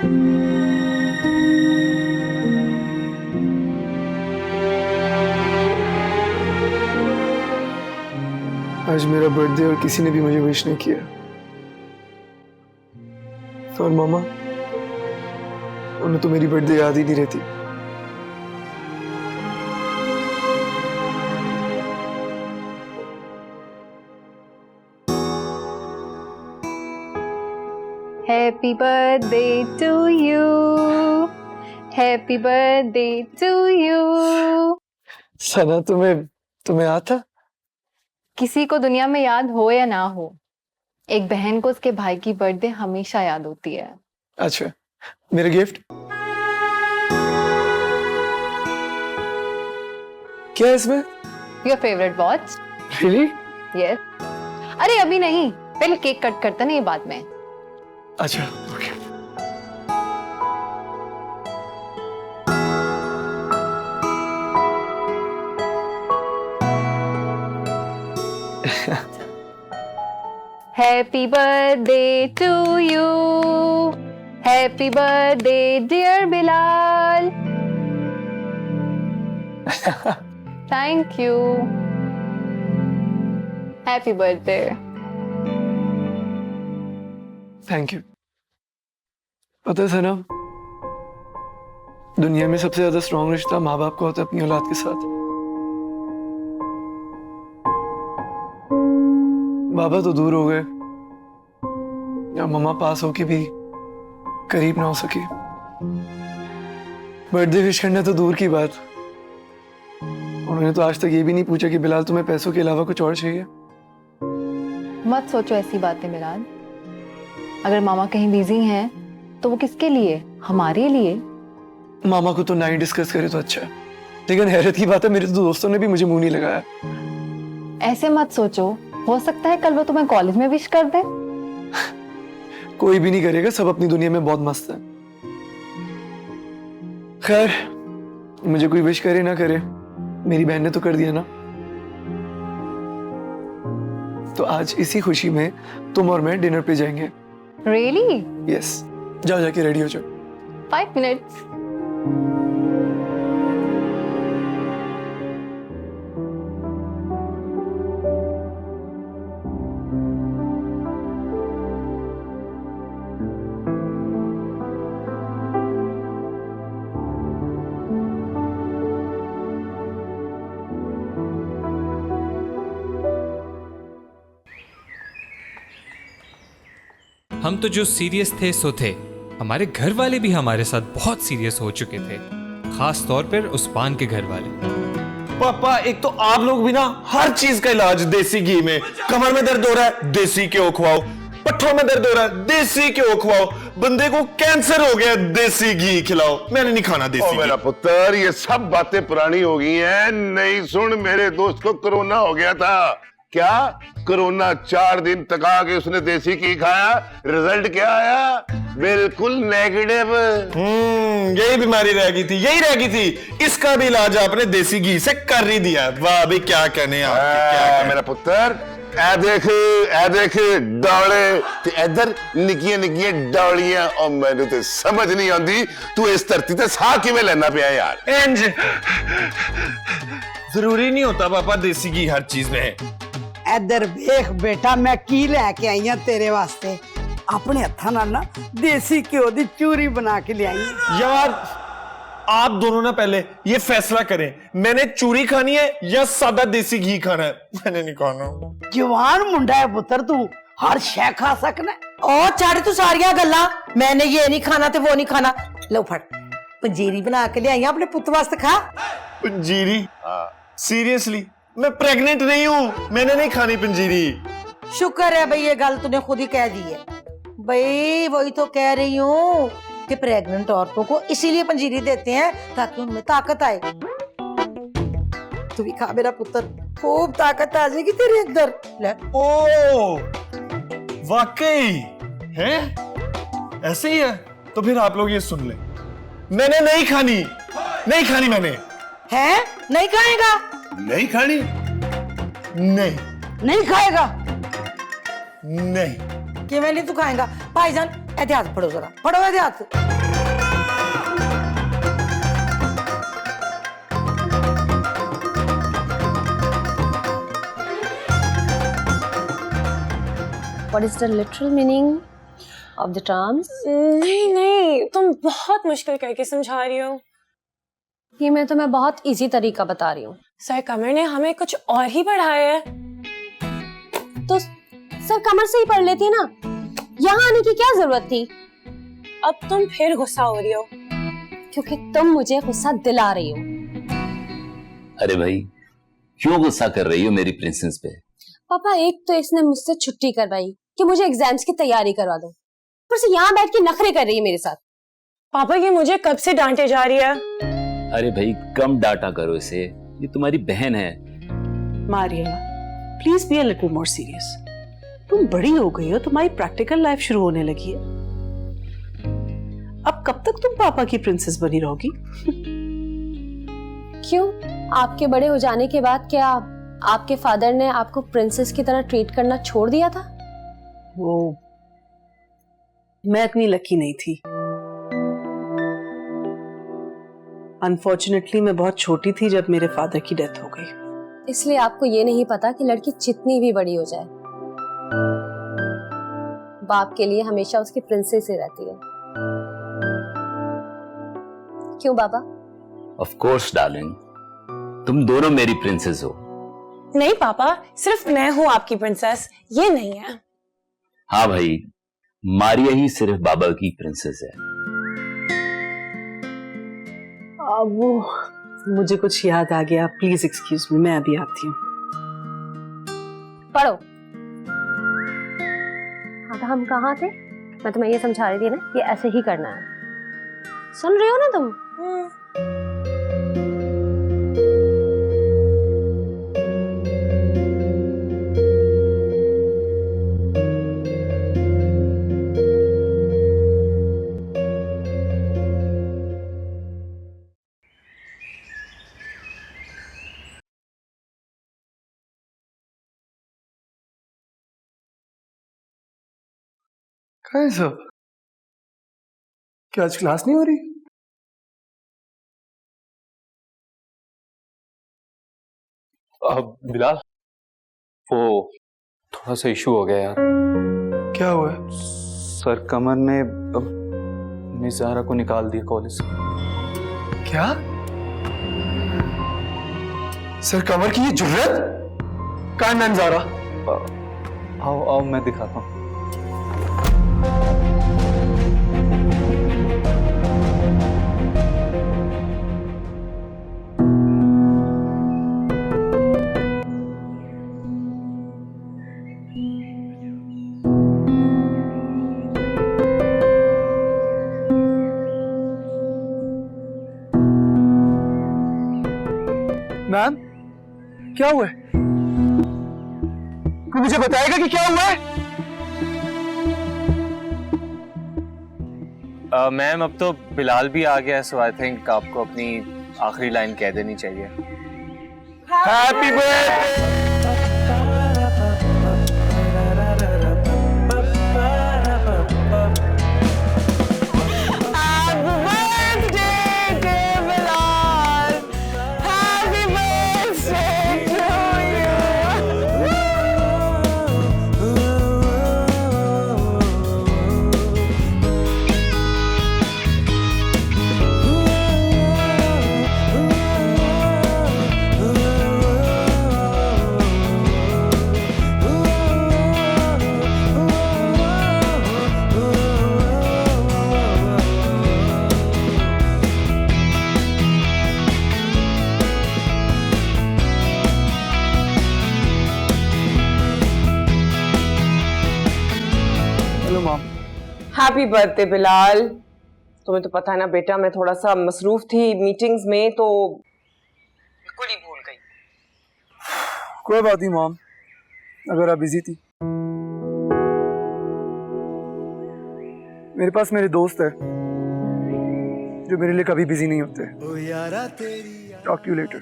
आज मेरा बर्थडे और किसी ने भी मुझे विश नहीं किया। और मामा, उन्हें तो मेरी बर्थडे याद ही नहीं रहती। Happy birthday to you. Happy birthday to you. सना, तुम्हें याद था? किसी को दुनिया में याद हो या ना हो, एक बहन को उसके भाई की बर्थडे हमेशा याद होती है। अच्छा, मेरा गिफ्ट क्या है इसमें? Your favorite watch? Really? Yes. अरे अभी नहीं, पहले केक कट करते ना, ये बाद में। अच्छा, okay. Happy birthday to you. Happy birthday dear Bilal. Thank you. Happy birthday. Thank you. पता है सना, दुनिया में सबसे ज्यादा स्ट्रॉन्ग रिश्ता माँ बाप का होता है अपनी औलाद के साथ। बाबा तो दूर हो गए, या मम्मा पास होके भी करीब ना हो सकी। बर्थडे विश करना तो दूर की बात, उन्होंने तो आज तक ये भी नहीं पूछा कि बिलाल तुम्हें पैसों के अलावा कुछ और चाहिए। मत सोचो ऐसी बातें मिलान। अगर मामा कहीं बिजी हैं तो वो किसके लिए? हमारे लिए। मामा को तो ना ही डिस्कस करे तो अच्छा है, लेकिन हैरत की बात है मेरे तो दोस्तों ने भी मुझे मुंह नहीं लगाया। ऐसे मत सोचो, हो सकता है कल वो तुम्हें कॉलेज में विश कर दे। कोई भी नहीं करेगा, सब अपनी दुनिया में बहुत मस्त है। खैर, मुझे कोई विश करे ना करे, मेरी बहन ने तो कर दिया ना। तो आज इसी खुशी में तुम और मैं डिनर पे जाएंगे। Really? यस, जाओ जाके रेडी हो जाओ। 5 minutes. हम तो जो सीरियस थे सो थे, हमारे घर वाले भी हमारे साथ बहुत सीरियस हो चुके थे, खास तौर पर उस्मान के घर वाले। पापा, एक तो आप लोग भी ना हर चीज का इलाज देसी घी में। कमर में दर्द हो रहा है, देसी घी खवाओ। पट्ठों में दर्द हो रहा है, देसी घी खवाओ। बंदे को कैंसर हो गया, देसी घी खिलाओ। मैंने नहीं खाना देसी घी। मेरा पुत्र, ये सब बातें पुरानी हो गई हैं। नहीं सुन, मेरे दोस्त को कोरोना हो गया था। क्या कोरोना 4 दिन तक आके उसने देसी घी खाया, रिजल्ट क्या आया? बिल्कुल नेगेटिव। यही बीमारी रह गई थी, यही रह गई थी। इसका भी इलाज आपने देसी घी से कर ही दिया। वाह भाई, क्या कहने आपके, क्या मेरा पुत्र, ए देख डौले ते इधर निक्कियां निक्कियां डौलियां। और मैंने तो समझ नहीं आती तू इस धरती ते साह किवें लेना पिया यार। इंज जरूरी नहीं होता पापा देसी घी हर चीज में। इधर देख बेटा, मैं की लैके आई हूं तेरे वास्ते। अपने हत्थां नाल ना देसी घ्यो दी चूरी बना के ले आई हूं। यार, आप दोनों ना पहले ये फैसला करें, मैंने चूरी खानी है या सादा देसी घी खाना है। मैंने नहीं खाना। जवान मुंडा है पुत्र, तू हर शै खा सकना। ओ छाड़ तू सारियां गल्लां, मैंने ये नहीं खाना ते वो नहीं खाना। लो फड़, पंजीरी बना के ले आई अपने पुत वास्ते, खा। पंजीरी? सीरियसली, मैं प्रेग्नेंट नहीं हूं, मैंने नहीं खानी पंजीरी। शुक्र है भाई, ये गल तूने खुद ही कह दी है। भाई वही तो कह रही हूँ कि प्रेग्नेंट औरतों को इसीलिए पंजीरी देते हैं ताकि उनमें ताकत आए। तू भी खा मेरा पुत्र, खूब ताकत आ जाएगी तेरे अंदर। ले। ओ, वाकई है, ऐसे ही है। तो फिर आप लोग ये सुन ले, मैंने नहीं खानी, नहीं खानी मैंने। है? नहीं खाएगा? नहीं खानी? नहीं नहीं खाएगा? नहीं। कि मैं नहीं तू खाएगा? भाईजान ऐसे हाथ पढ़ो जरा, पढ़ो ऐसे हाथ। What is the literal meaning of the terms? नहीं, तुम बहुत मुश्किल करके समझा रही हो। ये मैं तुम्हें बहुत इजी तरीका बता रही हूँ। सर कमर ने हमें कुछ और ही पढ़ाया है। तो सर कमर से ही पढ़ लेती ना, यहाँ आने की क्या जरूरत थी? अब तुम फिर गुस्सा हो रही हो क्योंकि तुम मुझे गुस्सा दिला रही हो। अरे भाई क्यों गुस्सा कर रही हो मेरी प्रिंसेस पे? पापा एक तो इसने मुझसे छुट्टी करवाई कि मुझे एग्जाम्स की तैयारी करवा दो, पर से यहाँ बैठ के नखरे कर रही है मेरे साथ। पापा ये मुझे कब से डांटे जा रही है। अरे भाई कम डांटा करो इसे, ये तुम्हारी बहन है। Maria please be a little more serious. तुम बड़ी हो गई हो, तुम्हारी प्रैक्टिकल लाइफ शुरू होने लगी है। अब कब तक तुम पापा की प्रिंसेस बनी रहोगी? क्यों, आपके बड़े हो जाने के बाद क्या आपके फादर ने आपको प्रिंसेस की तरह ट्रीट करना छोड़ दिया था? वो मैं इतनी लकी नहीं थी। अनफॉर्चुनेटली मैं बहुत छोटी थी जब मेरे फादर की डेथ हो गई। इसलिए आपको ये नहीं पता कि लड़की जितनी भी बड़ी हो जाए, बाप के लिए हमेशा उसकी प्रिंसेस ही रहती है। क्यों बाबा? ऑफ कोर्स डार्लिंग, तुम दोनों मेरी प्रिंसेस हो। नहीं पापा, सिर्फ मैं हूँ आपकी प्रिंसेस, ये नहीं है। हाँ भाई, मारिया ही सिर्फ बाबा की प्रिंसेस है। वो मुझे कुछ याद आ गया, प्लीज एक्सक्यूज मी, मैं अभी आती हूँ। पढ़ो। हाँ तो हम कहाँ थे? मैं तुम्हें ये समझा रही थी ना, ये ऐसे ही करना है। सुन रही हो ना तुम? क्या है सब? क्या आज क्लास नहीं हो रही? बिलाल, वो थोड़ा सा इशू हो गया यार। क्या हुआ है? सर कमर ने अब मिस ज़हरा को निकाल दिया कॉलेज से। क्या? सर कमर की ये जुर्रत? कहाँ मैम ज़ारा? आओ आओ मैं दिखाता हूँ। मैम क्या हुआ है? कोई मुझे बताएगा कि क्या हुआ है? मैम अब तो बिलाल भी आ गया है, सो आई थिंक आपको अपनी आखिरी लाइन कह देनी चाहिए। Happy birthday. Happy birthday Bilal. तुम्हें तो पता है ना बेटा, मैं थोड़ा सा मसरूफ थी मीटिंग्स में तो बिल्कुल ही भूल गई। कोई बात नहीं मॉम, अगर आप बिजी थी। मेरे पास मेरे दोस्त है जो मेरे लिए कभी बिजी नहीं होते। Talk to you later.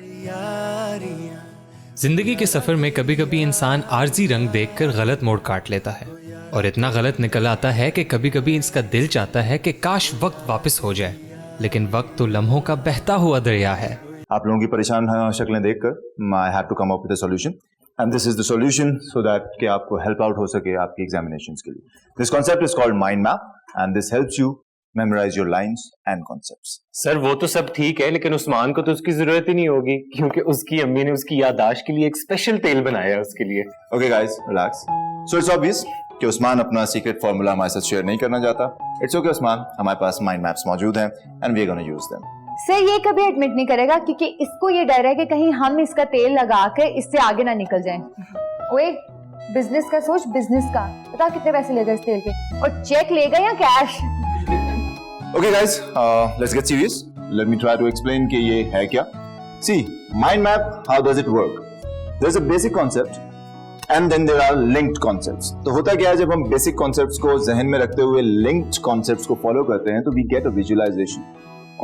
जिंदगी के सफर में कभी कभी इंसान आर्जी रंग देखकर गलत मोड़ काट लेता है और इतना गलत निकल आता है कि कभी कभी इसका दिल चाहता है कि काश वक्त वापस हो जाए, लेकिन वक्त तो लम्हों का बहता हुआ दरिया है। आप लोगों की परेशान शक्लें देखकर I have to come up with a solution and this is the solution so that कि आपको हेल्प आउट हो सके आपकी एग्जामिनेशंस के लिए। This concept is called mind map and this helps you memorise your lines and concepts. Sir वो तो सब ठीक है, लेकिन उस्मान को तो उसकी जरूरत ही नहीं होगी क्योंकि उसकी अम्मी ने उसकी याददाश्त के लिए एक स्पेशल तेल बनाया है उसके लिए। Okay guys, relax. So it's obvious कि उस्मान अपना सीक्रेट फार्मूला हमारे साथ शेयर नहीं करना चाहता। इट्स ओके उस्मान, हमारे पास माइंड मैप्स मौजूद हैं and we are gonna use them. Sir ये कभी एडमिट नहीं करेगा क्योंकि इसको ये डर है कि कहीं हम इसका तेल लगा के इससे आगे ना निकल जाएं। ओए, बिजनेस का सोच, बिजनेस का। पता कितने पैसे लेगा इस तेल के, और चेक लेगा या cash? Okay guys, let's get serious. Let me try to explain कि ये है क्या। See, mind map, how does it work? There's a basic concept and then there are linked concepts. तो होता क्या है, जब हम basic concepts को जहन में रखते हुए linked concepts को follow करते हैं तो we get a visualization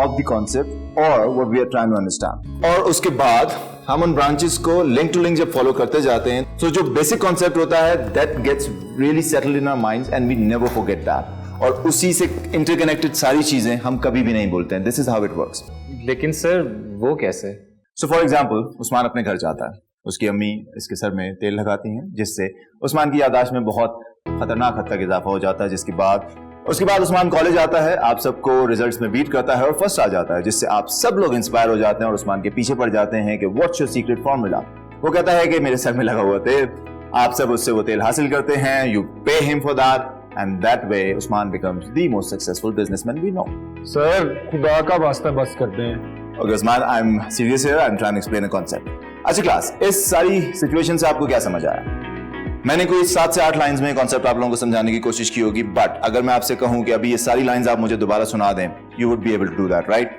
of the concept or what we are trying to understand. और उसके बाद हम उन branches को link to link जब follow करते जाते हैं तो जो basic concept होता है that gets really settled in our minds and we never forget that. और उसी से इंटरकनेक्टेड सारी चीजें हम कभी भी नहीं बोलते हैं। This is how it works. लेकिन सर वो कैसे? सो फॉर एग्जाम्पल, उस्मान अपने घर जाता है, उसकी अम्मी इसके सर में तेल लगाती हैं जिससे उस्मान की याददाश्त में बहुत खतरनाक हद तक इजाफा हो जाता है, उसके बाद उस्मान कॉलेज आता है, आप सबको रिजल्ट्स में बीट करता है और फर्स्ट आ जाता है, जिससे आप सब लोग इंस्पायर हो जाते हैं और उस्मान के पीछे पड़ जाते हैं कि व्हाट्स योर सीक्रेट फॉर्मूला। वो कहता है कि मेरे सर में लगा हुआ तेल। आप सब उससे वो तेल हासिल करते हैं, you pay him for that and that way Usman becomes the most successful businessman we know. Sir, खुदा का वास्ता बस करते हैं। Okay Usman, I'm serious here. I'm trying to explain a concept. अच्छा क्लास, इस सारी सिचुएशन से आपको क्या समझ आया? मैंने कोई 7 से 8 लाइंस में कॉन्सेप्ट आप लोगों को समझाने की कोशिश की होगी, बट अगर मैं आपसे कहूं कि अभी ये सारी लाइंस आप मुझे दोबारा सुना दें, you would be able to do that, right?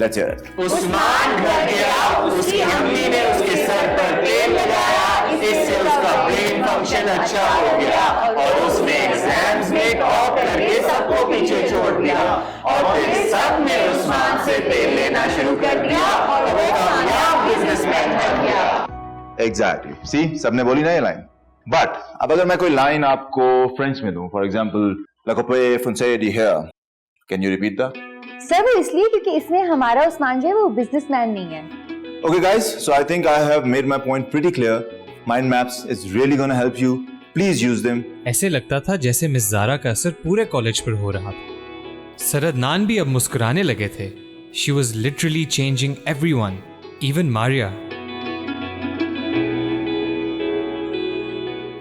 Let's hear it. Usman घर गया, उसकी अम्मी ने उसके सर पर तेल लगाया, इससे उसका ब्रेन फंक्शन अच्छा हो गया और उसने एग्जाम्स में टॉप करके सबको पीछे छोड़ दिया और फिर सब ने उस्मान से तेल लेना शुरू कर दिया और वो कामयाब बिजनेसमैन बन गया। Exactly. See, सबने बोली ना ये लाइन। बट अब अगर मैं कोई लाइन आपको फ्रेंच में दूं, for example, La coupe foncée di here. Can you repeat that? Sir वो इसलिए क्योंकि इसमें हमारा उस्मान जो है वो बिजनेसमैन नहीं है। Okay guys, so I think I have made my point pretty clear. Mind maps is really going to help you. Please use them. ऐसे लगता था जैसे मिस ज़ारा का असर पूरे कॉलेज पर हो रहा था। सर अदनान भी अब मुस्कुराने लगे थे। She was literally changing everyone, even Maria.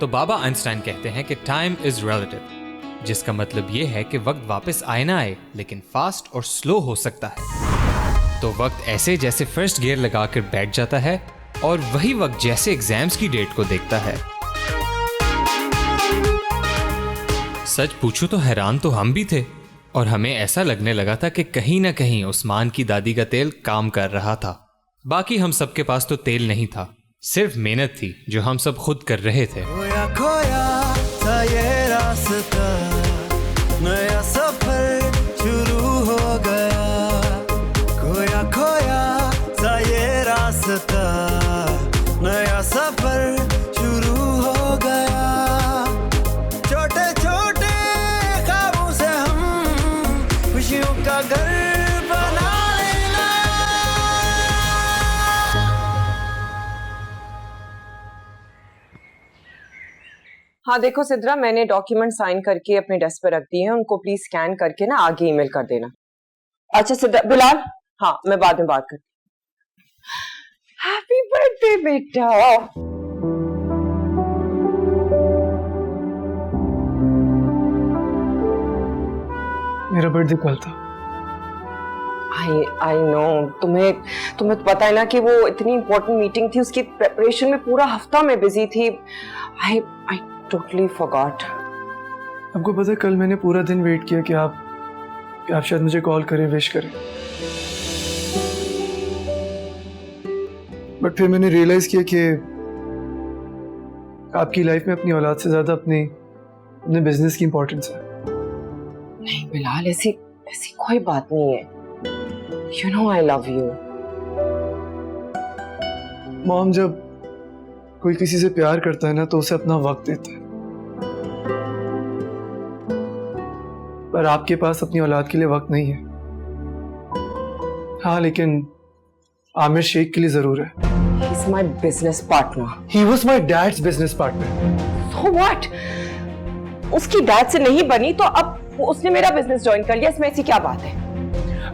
तो बाबा आइंस्टाइन कहते हैं कि टाइम इज रिलेटिव, जिसका मतलब यह है कि वक्त वापस आए ना आए, लेकिन फास्ट और स्लो हो सकता है। तो वक्त ऐसे जैसे फर्स्ट गियर लगाकर बैठ जाता है और वही वक्त जैसे एग्जाम्स की डेट को देखता है। सच पूछूं तो हैरान तो हम भी थे और हमें ऐसा लगने लगा था कि कहीं ना कहीं उस्मान की दादी का तेल काम कर रहा था। बाकी हम सबके पास तो तेल नहीं था, सिर्फ मेहनत थी जो हम सब खुद कर रहे थे। खोया था ये रास्ता, नया सफर शुरू हो गया। खोया खोया था ये रास्ता, नया सफर शुरू हो गया। छोटे छोटे ख्वाबों से हम खुशियों का घर बना लेना। हाँ देखो सिद्रा, मैंने डॉक्यूमेंट साइन करके अपने डेस्क पे रख दिए हैं, उनको प्लीज स्कैन करके ना आगे ईमेल कर देना। अच्छा सिद्रा, बिलाल, हाँ मैं बाद में बात करती हूँ। हैप्पी बर्थडे बेटा। मेरा बर्थडे कल था। आई नो, तुम्हें तो पता है ना कि वो इतनी इंपॉर्टेंट मीटिंग थी, उसकी प्रेपरेशन में पूरा हफ्ता मैं बिजी थी। I totally forgot. आपको पता है कल मैंने पूरा दिन वेट किया कि आप शायद मुझे कॉल करें, विश करें, बट फिर मैंने रियलाइज किया कि आपकी लाइफ में अपनी औलाद से ज्यादा अपने बिजनेस की इंपॉर्टेंस है। नहीं बिलाल, ऐसी कोई बात नहीं है। You know I love you. Mom, कोई किसी से प्यार करता है ना तो उसे अपना वक्त देता है, पर आपके पास अपनी औलाद के लिए वक्त नहीं है। हाँ, लेकिन आमिर शेख के लिए जरूर है। He's my business partner. He was my dad's business partner. So what? उसकी डैड से नहीं बनी तो अब उसने मेरा बिजनेस ज्वाइन कर लिया, इसमें ऐसी क्या बात है?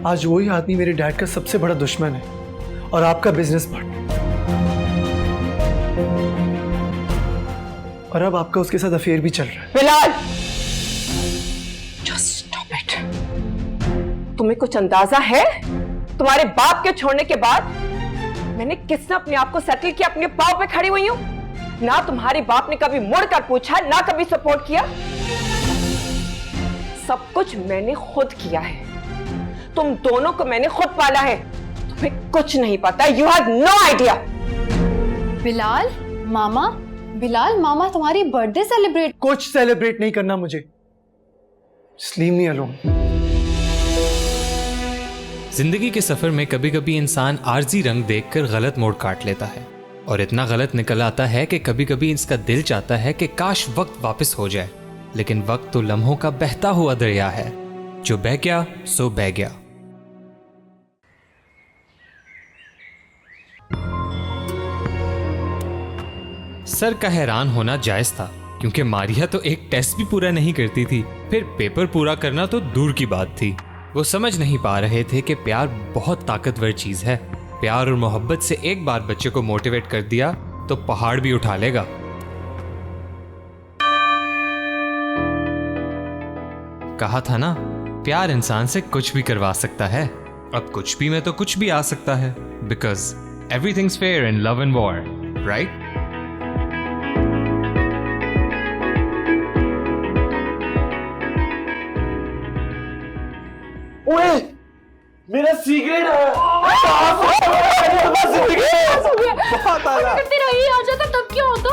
आज वही आदमी मेरे डैड का सबसे बड़ा दुश्मन है और आपका बिजनेस पार्टनर, और अब आपका उसके साथ अफेयर भी चल रहा है। Bilal, just stop it. तुम्हें कुछ अंदाजा है तुम्हारे बाप के छोड़ने के बाद मैंने किसने अपने आप को सेटल किया, अपने पांव पे खड़ी हुई हूं? ना तुम्हारे बाप ने कभी मुड़कर पूछा, ना कभी सपोर्ट किया। सब कुछ मैंने खुद किया है, तुम दोनों को मैंने खुद पाला है, तुम्हें कुछ नहीं पता। You have no idea. Bilal मामा तुम्हारी बर्थडे सेलिब्रेट। कुछ सेलिब्रेट नहीं करना मुझे, just leave me alone। जिंदगी के सफर में कभी कभी इंसान आर्जी रंग देखकर गलत मोड़ काट लेता है और इतना गलत निकल आता है कि कभी कभी इसका दिल चाहता है कि काश वक्त वापस हो जाए, लेकिन वक्त तो लम्हों का बहता हुआ दरिया है, जो बह गया सो बह गया। सर का हैरान होना जायज था, क्योंकि मारिया तो एक टेस्ट भी पूरा नहीं करती थी, फिर पेपर पूरा करना तो दूर की बात थी। वो समझ नहीं पा रहे थे कि प्यार बहुत ताकतवर चीज है। प्यार और मोहब्बत से एक बार बच्चे को मोटिवेट कर दिया तो पहाड़ भी उठा लेगा। कहा था ना, प्यार इंसान से कुछ भी करवा सकता है। अब कुछ भी में तो कुछ भी आ सकता है, because everything's fair in love and war, right? ओए, मेरा सीक्रेट है। बहुत आला। तेरा ही आ जाता तब क्या होता?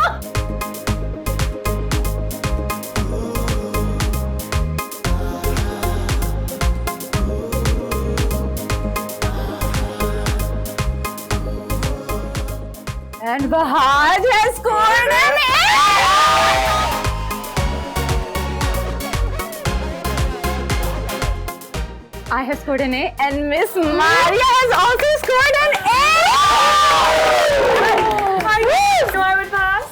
And Bahaj has scored an A! I have scored an A and Miss Maria has also scored an A! I knew I would pass.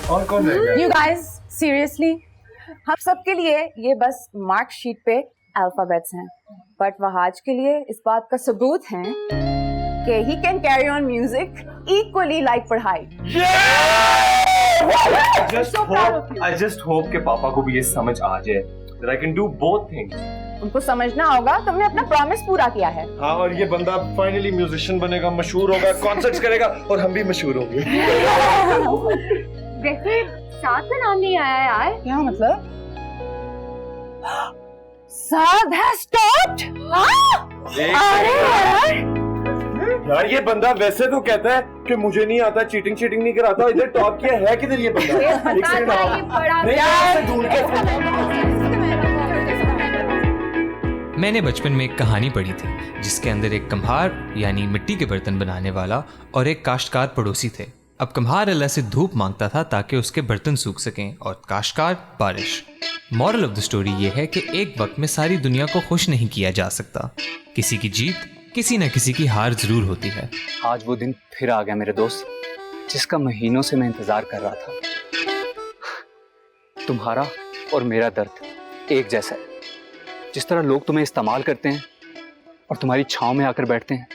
और कौन रह गया? You guys, seriously? हम सब के लिए ये बस मार्क शीट पे अल्फाबेट्स हैं, बट वहाज के लिए इस बात का सबूत है कि he can carry on music equally like पढ़ाई। I just hope कि पापा को भी ये समझ आ जाए that I can do both things. उनको समझना होगा तुमने अपना प्रॉमिस पूरा किया है। हाँ, और ये बंदा फाइनली म्यूजिशियन बनेगा, मशहूर होगा, कॉन्सर्ट्स करेगा और हम भी मशहूर होंगे। वैसे साथ में नाम नहीं आया यार। क्या मतलब? साथ has stopped? अरे यार, ये बंदा वैसे तो कहता है कि मुझे नहीं आता, चीटिंग नहीं कराता, इधर टॉप किया है किधर ये बंदा? एक सेकंड मैंने बचपन में एक कहानी पढ़ी थी जिसके अंदर एक कम्हार यानी मिट्टी के बर्तन बनाने वाला और एक काश्तकार पड़ोसी थे। अब कम्हार अल्लाह से धूप मांगता था ताकि उसके बर्तन सूख सकें और काश्तकार बारिश। मॉरल ऑफ द स्टोरी ये है कि एक वक्त में सारी दुनिया को खुश नहीं किया जा सकता। किसी की जीत, किसी न किसी की हार जरूर होती है। आज वो दिन फिर आ गया मेरे दोस्त, जिसका महीनों से मैं इंतजार कर रहा था। तुम्हारा और मेरा दर्द एक जैसा है। जिस तरह लोग तुम्हें इस्तेमाल करते हैं और तुम्हारी छांव में आकर बैठते हैं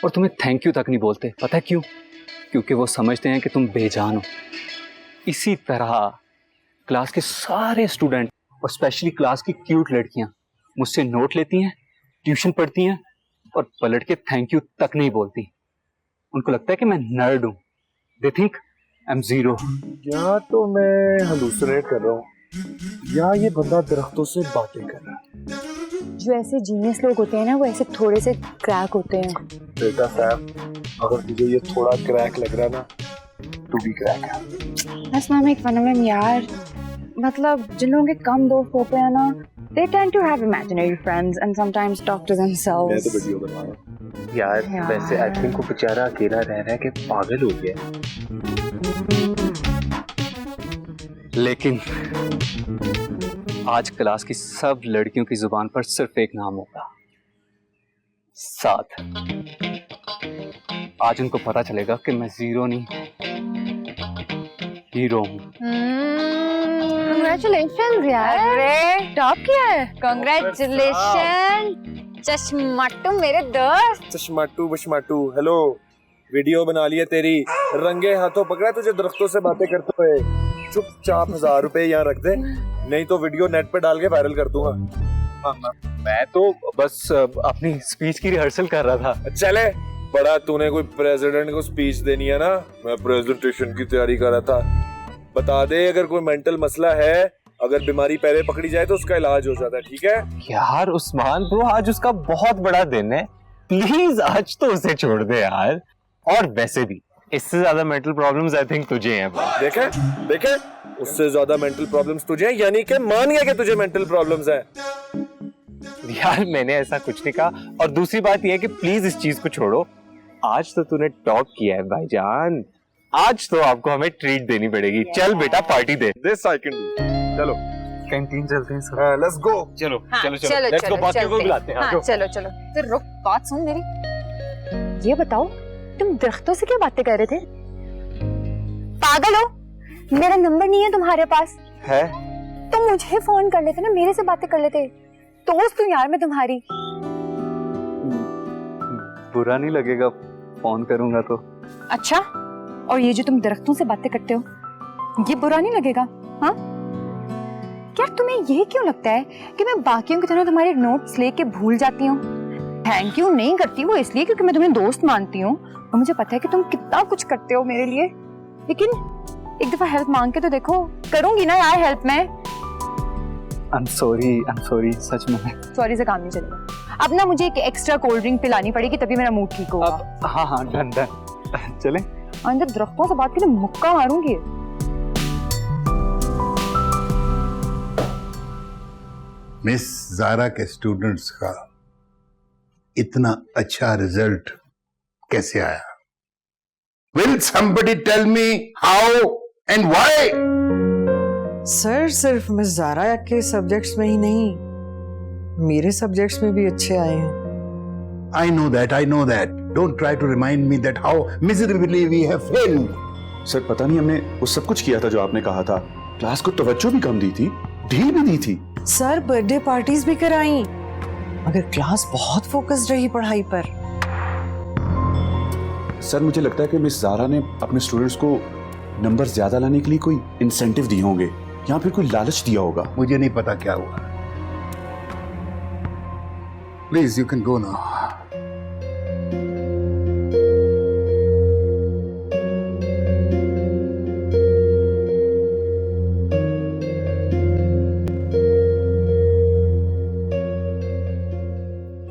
और तुम्हें थैंक यू तक नहीं बोलते, पता है क्यों? क्योंकि वो समझते हैं कि तुम बेजान हो। इसी तरह क्लास के सारे स्टूडेंट और स्पेशली क्लास की क्यूट लड़कियां मुझसे नोट लेती हैं, ट्यूशन पढ़ती हैं और पलट के थैंक यू तक नहीं बोलती। उनको लगता है कि मैं नर्ड हूं। They think I am zero. या तो मैं हलूसिनेट कर रहा हूँ या ये बंदा दरख्तों से बातें कर रहा है। जो ऐसे जीनियस लोग होते हैं ना, वो ऐसे थोड़े से क्रैक होते हैं। बेटा सैम, अगर तुझे ये थोड़ा क्रैक लग रहा है ना, तू भी क्रैक है। Let's not make fun of him यार। मतलब जिन लोगों के कम दोस्त होते हैं ना, they tend to have imaginary friends and sometimes talk to themselves. मैं तो वीडियो बना रहा हूँ। यार वैसे आई थिंक वो बेचारा अकेला रह रहा है कि पागल हो गया। लेकिन आज क्लास की सब लड़कियों की जुबान पर सिर्फ एक नाम होगा, साथ। आज उनको पता चलेगा कि मैं जीरो नहीं, हीरो हूँ। Congratulations यार, अरे टॉप किया है। Congratulations चश्माटू मेरे दोस्त। चश्माटू बशमाटू, हेलो। वीडियो बना लिया तेरी, रंगे हाथों पकड़ा तुझे दरख्तों से बातें करते हुए। चुपचाप 1000 रुपए यहाँ रख दे, नहीं तो वीडियो नेट पे डाल के वायरल कर दूंगा। मैं तो बस अपनी स्पीच की रिहर्सल कर रहा था। चले बड़ा, तूने कोई प्रेसिडेंट को स्पीच देनी है ना, मैं प्रेजेंटेशन की तैयारी कर रहा था। बता दे अगर कोई मेंटल मसला है, अगर बीमारी पहले पकड़ी जाए तो उसका इलाज हो जाता है, ठीक है? यार उस्मान ब्रो, आज उसका बहुत बड़ा दिन है, प्लीज आज तो उसे छोड़ दे यार। और वैसे भी इससे ज्यादा मेंटल प्रॉब्लम्स आई थिंक तुझे हैं। देखे देखे, उससे ज्यादा मेंटल प्रॉब्लम्स तुझे हैं, यानी कि मान गया कि तुझे मेंटल प्रॉब्लम्स हैं। यार मैंने ऐसा कुछ नहीं कहा, और दूसरी बात यह है कि प्लीज इस चीज को छोड़ो। आज तो तूने टॉप किया है भाईजान, आज तो आपको हमें ट्रीट देनी पड़ेगी। चल बेटा party they. This I can do. चलो कैंटीन चलते हैं सब। Let's go. चलो हाँ, चलो चलो लेट्स गो, बाकियों को बुलाते हैं। हाँ, चलो चलो। तो रुक, बात सुन मेरी। ये बताओ तुम दरख्तों से क्या बातें कर रहे थे? पागल हो? मेरा नंबर नहीं है तुम्हारे पास? है तो मुझे फोन कर लेते ना, मेरे से बातें कर लेते। दोस्त हूँ यार मैं तुम्हारी। बुरा नहीं लगेगा फोन करूंगा तो? अच्छा, और ये जो तुम दरख्तों से बातें करते हो, ये बुरा नहीं लगेगा? हाँ क्या तुम्हें ये क्यों लगता है कि मैं बाकियों की तरह तुम्हारे नोट्स लेके भूल जाती हूँ? थैंक यू नहीं करती वो इसलिए क्योंकि मैं तुम्हें दोस्त मानती हूँ और मुझे पता है कि तुम कितना कुछ करते हो मेरे लिए, लेकिन एक दफा हेल्प मांग के तो देखो। करूंगी ना यार हेल्प मैं। I'm sorry, सच में। सॉरी से काम नहीं चलेगा। अब ना मुझे एक एक्स्ट्रा कोल्ड ड्रिंक पिलानी पड़ेगी तभी मेरा मूड ठीक होगा। हाँ डन चले। अंदर दरख्तों से बात के लिए मुक्का मारूंगी। मिस ज़ारा के स्टूडेंट्स का इतना अच्छा रिजल्ट कैसे आया? Will somebody tell me how and why? Sir सिर्फ मिस ज़ारा के सब्जेक्ट्स में ही नहीं, मेरे सब्जेक्ट्स में भी अच्छे आए हैं। I know that. Don't try to remind me that how miserably we have failed. Sir पता नहीं हमने वो सब कुछ किया था जो आपने कहा था। क्लास को तवज्जो भी कम दी थी, ढील भी दी थी। सर बर्थडे पार्टीज भी कराई, मगर क्लास बहुत फोकस्ड रही पढ़ाई पर। सर मुझे लगता है कि मिस ज़ारा ने अपने स्टूडेंट्स को नंबर ज्यादा लाने के लिए कोई इंसेंटिव दिए होंगे या फिर कोई लालच दिया होगा। मुझे नहीं पता क्या हुआ। Please you can go now.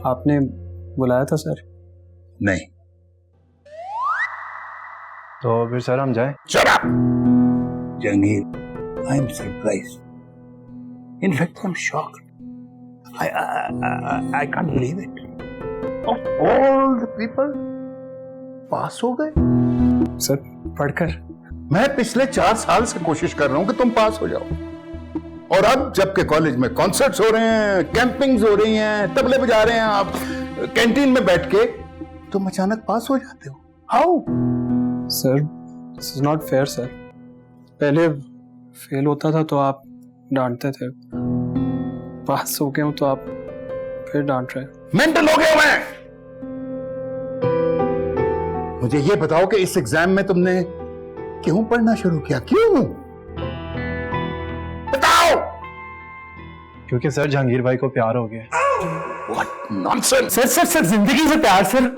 आपने बुलाया था सर? नहीं। तो फिर सर हम जाएं? Shut up! Jahangir, I am surprised. In fact, I'm shocked. I can't believe it. Of all the people, पास हो गए? सर पढ़कर? मैं पिछले 4 साल से कोशिश कर रहा हूं कि तुम पास हो जाओ, और अब जबकि कॉलेज में कॉन्सर्ट्स हो रहे हैं, कैंपिंग्स हो रही हैं, तबले बजा रहे हैं आप कैंटीन में बैठ के, तुम अचानक पास हो जाते हो। How? Sir this is not fair sir. पहले फेल होता था तो आप डांटते थे, पास हो गया हूं तो आप फिर डांट रहे। मेंटल हो गया मैं। मुझे ये बताओ कि इस एग्जाम में तुमने क्यों पढ़ना शुरू किया? क्यों बताओ? क्योंकि सर जहांगीर भाई को प्यार हो गया। What nonsense! सर जिंदगी से प्यार सर,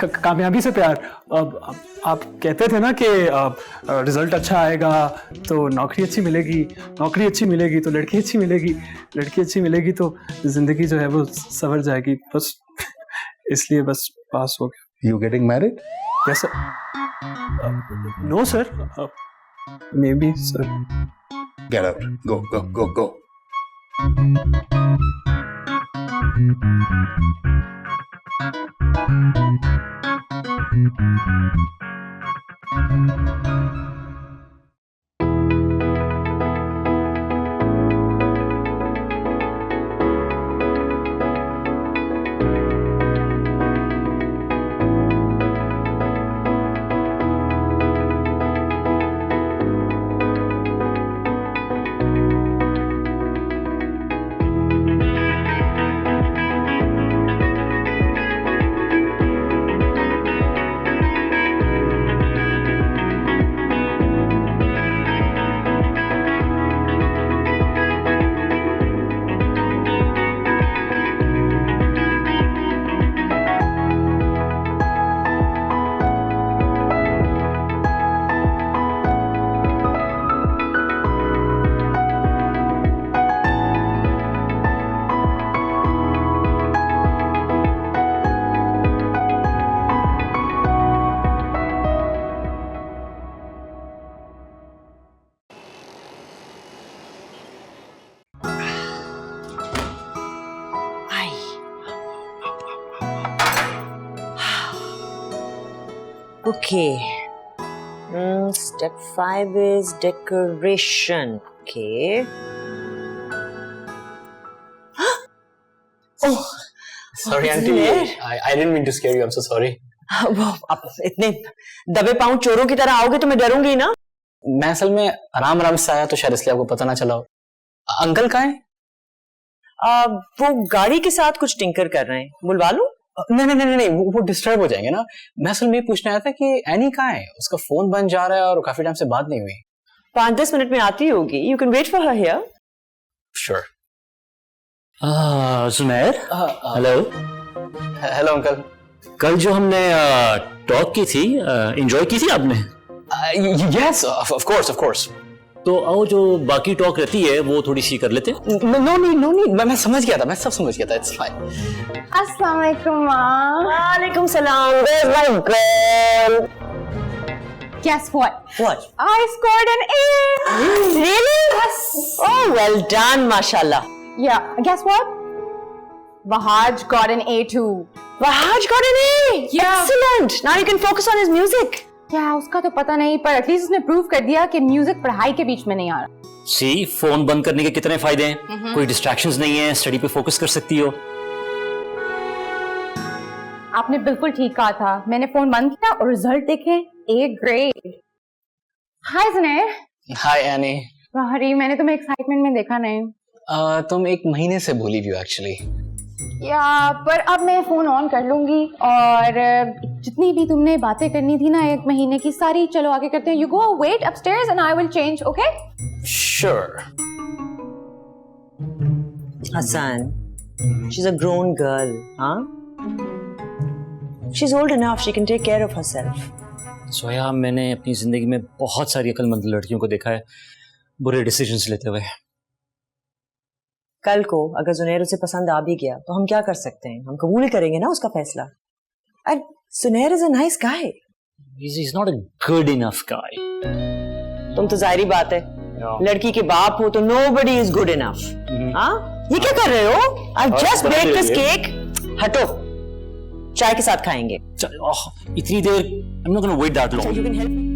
कामयाबी से प्यार। आप कहते थे ना कि रिजल्ट अच्छा आएगा तो नौकरी अच्छी मिलेगी, नौकरी अच्छी मिलेगी तो लड़की अच्छी मिलेगी, लड़की अच्छी मिलेगी तो जिंदगी जो है वो संवर जाएगी। बस इसलिए बस पास हो गया। You getting married? Yes sir. No sir. Maybe sir. Get out. Go. Okay. Step 5 is decoration. Okay. Oh, Sorry, auntie. I didn't mean to scare you. I'm so sorry. वो आप इतने दबे पांव चोरों की तरह आओगे तो मैं डरूंगी ना। मैं असल में आराम से आया तो शायद इसलिए आपको पता ना चला हो। अंकल कहाँ हैं? वो गाड़ी के साथ कुछ टिंकर कर रहे हैं। बुलवा लूं? नहीं, वो डिस्टर्ब हो जाएंगे ना। मैं असल में पूछने आया था कि एनी कहाँ है? उसका फोन बंद जा रहा है और काफी टाइम से बात नहीं हुई। 5-10 मिनट में आती होगी। You can wait for her here. Sure. Sunair, hello uncle. कल जो हमने टॉक की थी, एंजॉय की थी आपने? Yes, of course. तो आओ जो बाकी टॉक रहती है वो थोड़ी सी कर लेते हैं। No need. मैं समझ गया था, मैं सब समझ गया था। It's fine. अस्सलाम वालेकुम माँ। वालेकुम सलाम। Where's my girl? Guess what? What? I scored an A. Really? Yes. Oh, well done, mashallah. Yeah. Guess what? Bahaj got an A too. Bahaj got an A. Yeah. Excellent. Now you can focus on his music. क्या उसका तो पता नहीं, पर at least उसने prove कर दिया कि म्यूजिक पढ़ाई के बीच में नहीं आ रहा। सी, फोन बंद करने के कितने फायदे हैं। कोई डिस्ट्रैक्शंस नहीं है, स्टडी पे फोकस कर सकती हो। आपने बिल्कुल ठीक कहा था। मैंने फोन बंद किया और रिजल्ट देखे, A grade. Hi Sunair. Hi Annie. Sorry, मैंने तुम्हें एक्साइटमेंट में देखा नहीं। तुम 1 महीने से भूली भी हो एक्चुअली। या पर अब मैं फोन ऑन कर लूंगी और जितनी भी तुमने बातें करनी थी ना 1 महीने की, सारी चलो आगे करते हैं। You go wait upstairs and I will change, okay? Sure. Hassan, she's a grown girl, huh? She's old enough, she can take care of herself. सोया, मैंने अपनी जिंदगी में बहुत सारी अक्लमंद लड़कियों को देखा है बुरे डिसीजंस लेते हुए। कल को अगर सुनैर उसे पसंद आ भी गया तो हम क्या कर सकते हैं? हम कबूल करेंगे ना उसका फैसला। And सुनैर is a nice guy. He's not a good enough guy. तुम तो जाहिर बात है, लड़की के बाप हो तो nobody is good enough. हाँ? ये क्या कर रहे हो? I've just baked this cake. हटो, चाय के साथ खाएंगे। इतनी देर? I'm not going to wait that long. You can help me.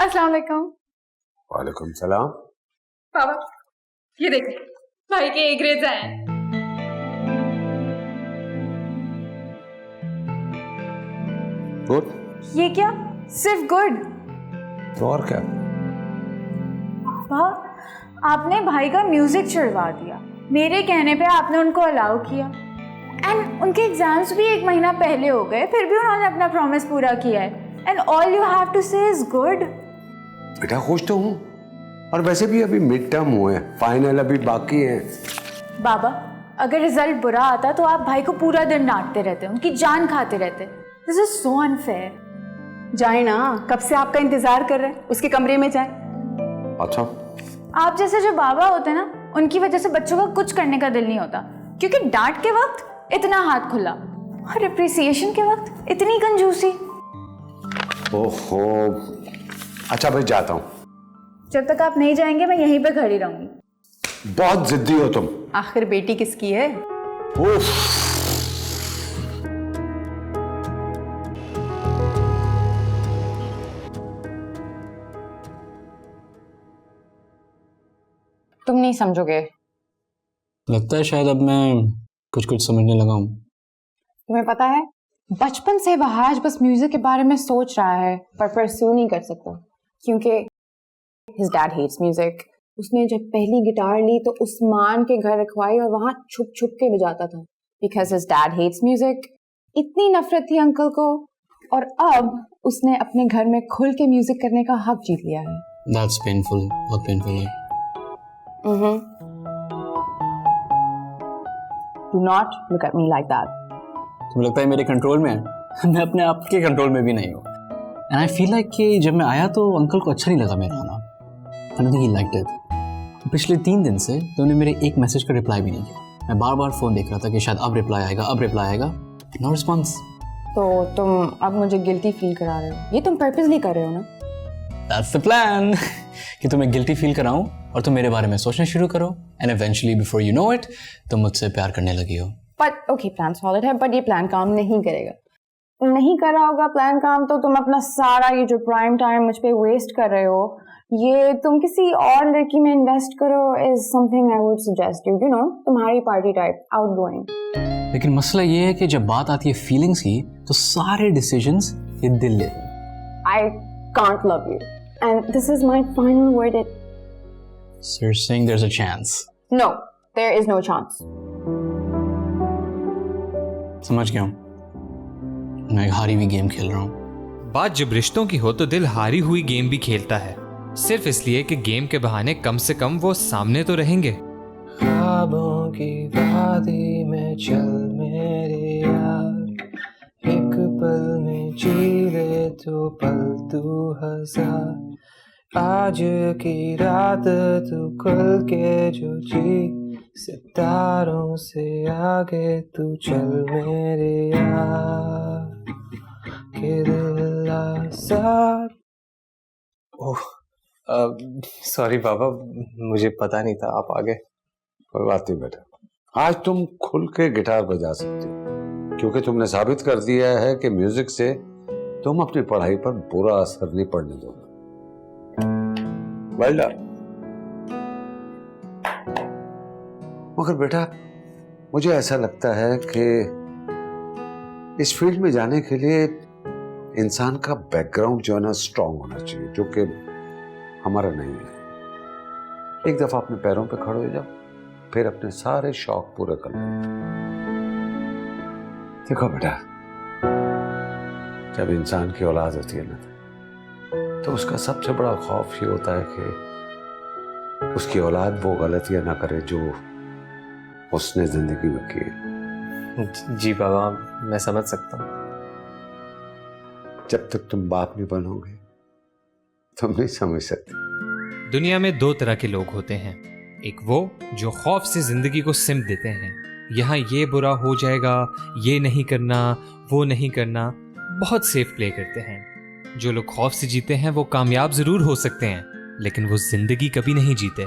अस्सलाम वालेकुम। वालेकुम सलाम। पापा, ये देखो, भाई के A ग्रेड्स आए हैं। गुड। ये क्या? सिर्फ गुड? तो और क्या? पापा, आपने भाई का म्यूजिक छुड़वा दिया। मेरे कहने पे आपने उनको अलाउ किया। एंड उनके एग्जाम्स भी 1 महीना पहले हो गए, फिर भी उन्होंने अपना प्रॉमिस पूरा किया है। And all you have to say is good. बेटा खुश तो हूँ, और वैसे भी अभी मिड टर्म हुए हैं, फाइनल अभी बाकी है। बाबा, अगर रिजल्ट बुरा आता तो आप भाई को पूरा दिन डांटते रहते, उनकी जान खाते रहते। This is so unfair. जाए ना, कब से आपका इंतजार कर रहे हैं, उसके कमरे में जाए। अच्छा, आप जैसे जो बाबा होते हैं ना, उनकी वजह से बच्चों का कुछ करने का दिल नहीं होता, क्योंकि डांट के वक्त इतना हाथ खुला और अप्रिसिएशन के वक्त इतनी कंजूसी। ओहो, अच्छा भाई जाता हूं। जब तक आप नहीं जाएंगे मैं यहीं पे खड़ी रहूंगी। बहुत जिद्दी हो तुम। आखिर बेटी किसकी है? उफ। तुम नहीं समझोगे। लगता है शायद अब मैं कुछ कुछ समझने लगा हूँ। तुम्हें पता है, बचपन से वह आज बस म्यूजिक के बारे में सोच रहा है पर परस्यू नहीं कर सकता क्योंकि his dad hates music। उसने जब पहली गिटार ली तो उस्मान के घर रखवाई और वहां छुप छुप के बजाता था because his dad hates music। इतनी नफरत थी अंकल को और अब उसने अपने घर में खुल के म्यूजिक करने का हक जीत लिया है। That's painful, बहुत painful है। Do not look at me like that। तुम्हें लगता है मेरे कंट्रोल में है? मैं अपने आप के कंट्रोल में भी नहीं हूँ। एंड आई फील लाइक कि जब मैं आया तो अंकल को अच्छा नहीं लगा मेरा आना। I don't think he liked it. पिछले 3 दिन से तो उन्होंने मेरे एक मैसेज का रिप्लाई भी नहीं किया। मैं बार बार फ़ोन देख रहा था कि शायद अब रिप्लाई आएगा, अब रिप्लाई आएगा। No response. तो तुम अब मुझे गिल्टी फील करा रहे हो? ये तुम पर्पसली कर रहे हो ना? That's the plan कि तुम्हें गिल्टी फील कराऊं और तुम मेरे बारे में सोचना शुरू करो and eventually before you know it तुम मुझसे प्यार करने लगी हो। बट ओके, प्लान सॉलिड है बट ये प्लान काम नहीं करेगा। नहीं कर रहा होगा प्लान काम तो तुम अपना सारा ये जो प्राइम टाइम मुझ पे वेस्ट कर रहे हो ये तुम किसी और लड़की में इन्वेस्ट करो is something I would suggest you know तुम्हारी पार्टी टाइप आउटगोइंग। लेकिन मसला ये है कि जब बात आती है फीलिंग्स की तो सारे डिसीजंस ये दिल लेते हैं। I can't love you and this is my final word. So you're saying there's a chance? No, there is no chance. समझ गया हूँ। मैं एक हारी हुई गेम खेल रहा हूँ। बात जब रिश्तों की हो तो दिल हारी हुई गेम भी खेलता है, सिर्फ इसलिए कि गेम के बहाने कम से कम वो सामने तो रहेंगे। ख्वाबों की वादी में चल मेरे यार, एक पल में जी ले तो पल तू हजार, आज की रात तू खुल के जो जी, सितारों से आगे तू चल मेरे यार, के दिल आज़ाद। ओह सॉरी बाबा, मुझे पता नहीं था आप आ गए। कोई बात नहीं बेटा, आज तुम खुल के गिटार बजा सकते हो क्योंकि तुमने साबित कर दिया है कि म्यूजिक से तुम अपनी पढ़ाई पर बुरा असर नहीं पड़ने दोगे। Well done. मगर बेटा मुझे ऐसा लगता है कि इस फील्ड में जाने के लिए इंसान का बैकग्राउंड जो है ना स्ट्रांग होना चाहिए, जो कि हमारा नहीं है। एक दफा अपने पैरों पे खड़े हो जाओ, फिर अपने सारे शौक पूरे कर लो। देखो बेटा, जब इंसान की औलाद होती है ना तो उसका सबसे बड़ा खौफ ये होता है कि उसकी औलाद वो गलतियां ना करे जो उसने जिंदगी में की। जी बाबा, मैं समझ सकता हूँ। जब तक तुम बाप नहीं बनोगे तुम नहीं समझ सकते। दुनिया में 2 तरह के लोग होते हैं, एक वो जो खौफ से जिंदगी को सिमट देते हैं, यहाँ ये बुरा हो जाएगा, ये नहीं करना, वो नहीं करना, बहुत सेफ प्ले करते हैं। जो लोग खौफ से जीते हैं वो कामयाब जरूर हो सकते हैं, लेकिन वो जिंदगी कभी नहीं जीते।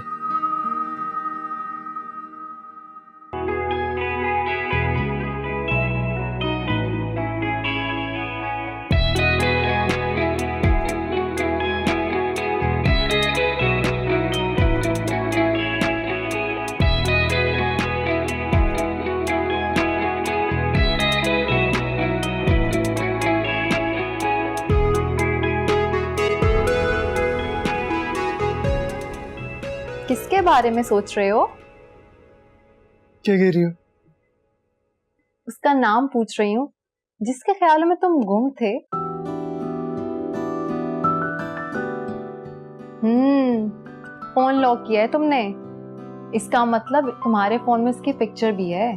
किसके बारे में सोच रहे हो? क्या कह रही हो? उसका नाम पूछ रही हूँ जिसके ख्यालों में तुम गुम थे। फोन लॉक किया है तुमने, इसका मतलब तुम्हारे फोन में उसकी पिक्चर भी है।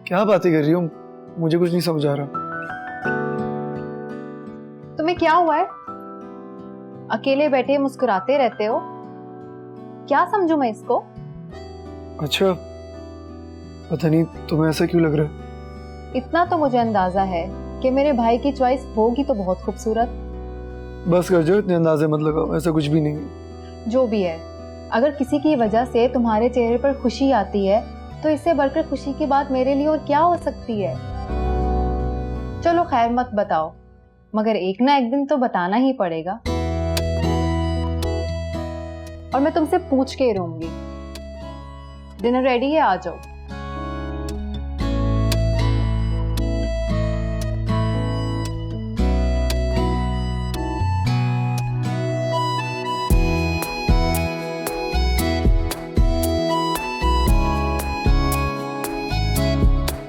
क्या बातें कर रही हो? मुझे कुछ नहीं समझ आ रहा। तुम्हें क्या हुआ है? अकेले बैठे मुस्कुराते रहते हो, क्या समझूं मैं इसको? अच्छा, पता नहीं तुम्हें ऐसा क्यों लग रहा है। इतना तो मुझे अंदाजा है कि मेरे भाई की चॉइस होगी तो बहुत खूबसूरत, बस कर जो, इतने अंदाजे मत लगाओ, ऐसा कुछ भी नहीं है। जो भी है, अगर किसी की वजह से तुम्हारे चेहरे पर खुशी आती है तो इससे बढ़कर खुशी की बात मेरे लिए और क्या हो सकती है। चलो खैर मत बताओ, मगर एक ना एक दिन तो बताना ही पड़ेगा, और मैं तुमसे पूछ के ही रहूंगी। डिनर रेडी है, आ जाओ।